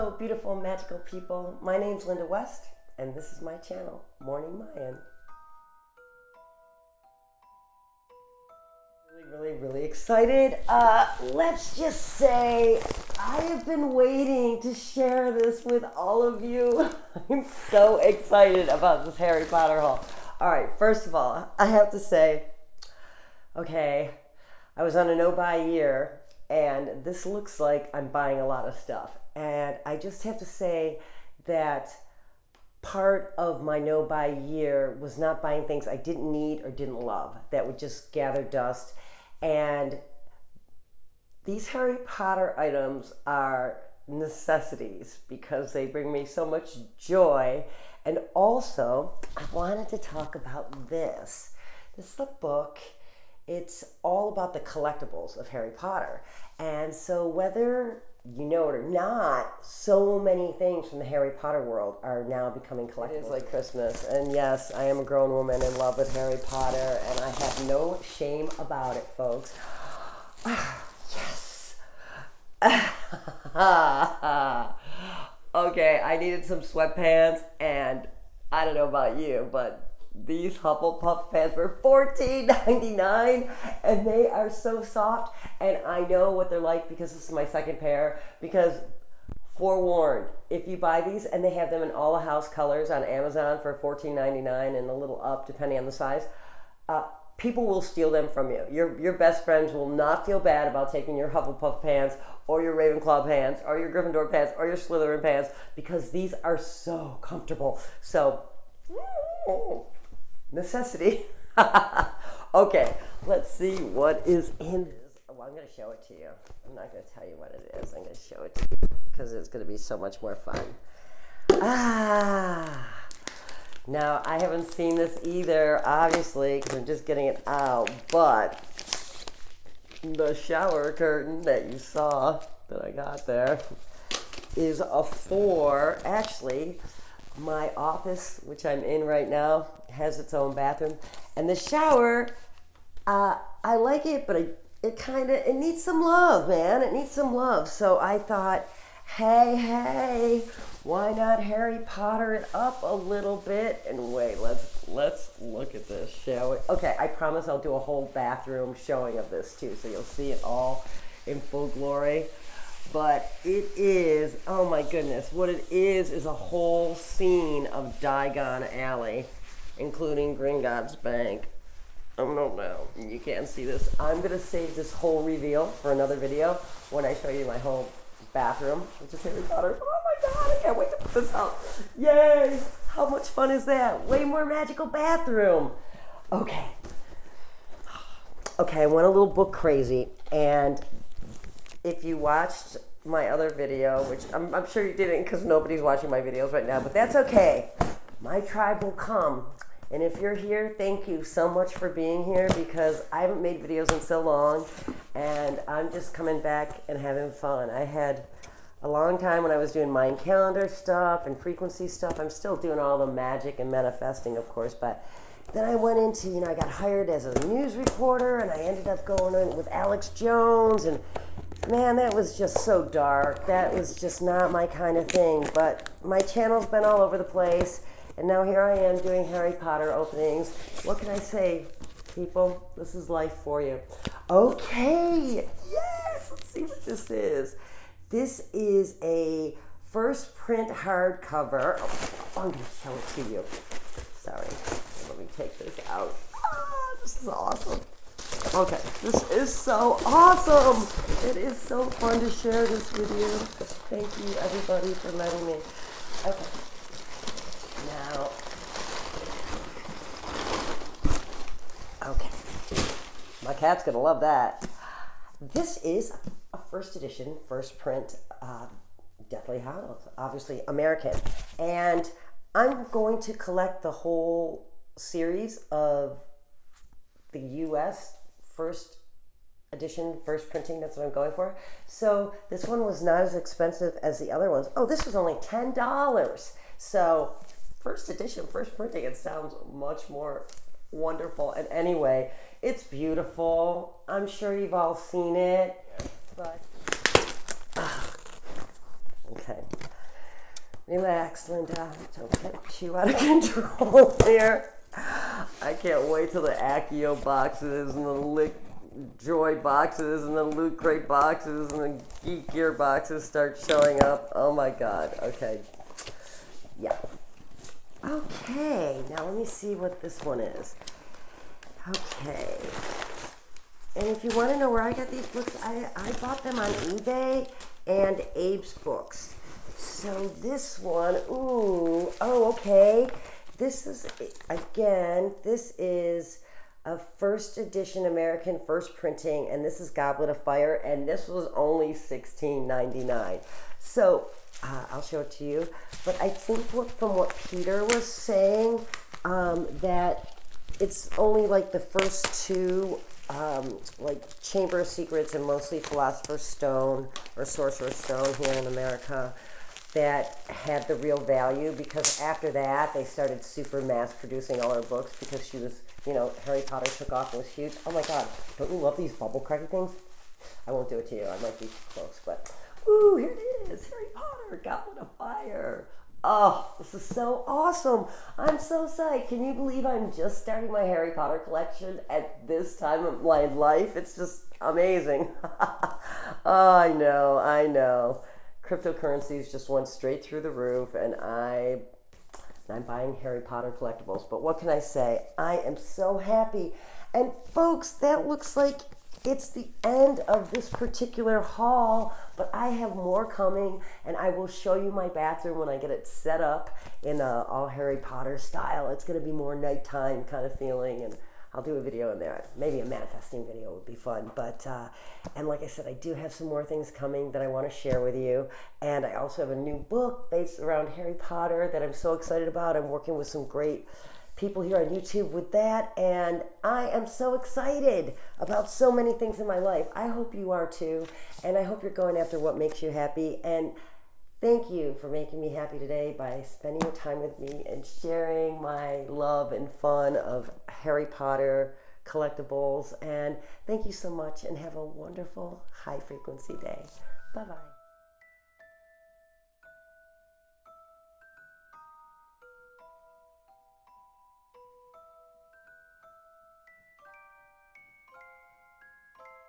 Hello, beautiful, magical people. My name's Linda West, and this is my channel, Morning Mayan. Really excited. Let's just say I have been waiting to share this with all of you. I'm so excited about this Harry Potter haul. All right, first of all, I have to say, okay, I was on a no-buy year, and this looks like I'm buying a lot of stuff. And I just have to say that part of my no-buy year was not buying things I didn't need or didn't love that would just gather dust. And these Harry Potter items are necessities because they bring me so much joy. And also, I wanted to talk about this. This is a book. It's all about the collectibles of Harry Potter. And so whether you know it or not, so many things from the Harry Potter world are now becoming collectibles. It is like Christmas, and yes, I am a grown woman in love with Harry Potter, and I have no shame about it, folks. Yes. Okay, I needed some sweatpants, and I don't know about you, but these Hufflepuff pants were $14.99, and they are so soft, and I know what they're like because this is my second pair. Because, forewarned, if you buy these, and they have them in all the house colors on Amazon for $14.99 and a little up depending on the size, people will steal them from you. Your best friends will not feel bad about taking your Hufflepuff pants or your Ravenclaw pants or your Gryffindor pants or your Slytherin pants, because these are so comfortable. So, necessity. Okay, let's see what is in this. Well, I'm going to show it to you. I'm not going to tell you what it is. I'm going to show it to you because it's going to be so much more fun. Now, I haven't seen this either, obviously, because I'm just getting it out, but the shower curtain that you saw that I got there is actually, my office, which I'm in right now, has its own bathroom, and the shower, I like it, but it needs some love, man. It needs some love. So I thought, hey, why not Harry Potter it up a little bit? And wait, let's look at this, shall we? Okay, I promise I'll do a whole bathroom showing of this too, so you'll see it all in full glory. But it is, oh my goodness, what it is a whole scene of Diagon Alley, including Gringotts Bank. Oh no, you can't see this. I'm going to save this whole reveal for another video when I show you my whole bathroom, which is Harry Potter. Oh my god, I can't wait to put this out. Yay! How much fun is that? Way more magical bathroom. Okay, I went a little book crazy, and if you watched my other video, which I'm sure you didn't because nobody's watching my videos right now, but that's okay. My tribe will come. And if you're here, thank you so much for being here, because I haven't made videos in so long, and I'm just coming back and having fun. I had a long time when I was doing mind calendar stuff and frequency stuff. I'm still doing all the magic and manifesting, of course, but then I went into, I got hired as a news reporter, and I ended up going in with Alex Jones, and man, that was just so dark. That was just not my kind of thing, but my channel's been all over the place, and now here I am doing Harry Potter openings. What can I say, people? This is life for you. Okay, yes, let's see what this is. This is a first print hardcover. Oh, I'm going to show it to you. Sorry, let me take this out. This is awesome. Okay, this is so awesome. It is so fun to share this with you. Thank you, everybody, for letting me. Okay. Now, my cat's gonna love that. This is a first edition, first print, Deathly Hallows, obviously American, and I'm going to collect the whole series of the U.S. first edition, first printing. That's what I'm going for. So this one was not as expensive as the other ones. Oh, this was only $10. So first edition, first printing, it sounds much more wonderful. And anyway, it's beautiful. I'm sure you've all seen it, but okay. Relax, Linda. Don't get too out of control here. I can't wait till the Accio boxes and the Lick Joy boxes and the Loot Crate boxes and the Geek Gear boxes start showing up. Oh my God. Okay. Yeah. Okay. Now let me see what this one is. Okay. And if you want to know where I got these books, I bought them on eBay and Abe's Books. So this one, ooh, oh, okay. This is, again, this is a first edition American first printing, and this is Goblet of Fire, and this was only $16.99. So I'll show it to you. But I think from what Peter was saying, that it's only like the first two, like Chamber of Secrets and mostly Philosopher's Stone or Sorcerer's Stone here in America, that had the real value, because after that they started super mass producing all her books because she was, you know, Harry Potter took off and was huge. Oh my God, don't you love these bubble cracky things? I won't do it to you, I might be close, but ooh, here it is, Harry Potter, Goblet of Fire. Oh, this is so awesome. I'm so psyched. Can you believe I'm just starting my Harry Potter collection at this time of my life? It's just amazing. Oh, I know. Cryptocurrencies just went straight through the roof, and I'm buying Harry Potter collectibles. But what can I say? I am so happy. And folks, that looks like it's the end of this particular haul, but I have more coming, and I will show you my bathroom when I get it set up in all Harry Potter style. It's going to be more nighttime kind of feeling, and I'll do a video in there. Maybe a manifesting video would be fun. But, and like I said, I do have some more things coming that I want to share with you. And I also have a new book based around Harry Potter that I'm so excited about. I'm working with some great people here on YouTube with that. And I am so excited about so many things in my life. I hope you are too. And I hope you're going after what makes you happy. And thank you for making me happy today by spending your time with me and sharing my love and fun of Harry Potter collectibles. And thank you so much, and have a wonderful high frequency day. Bye-bye.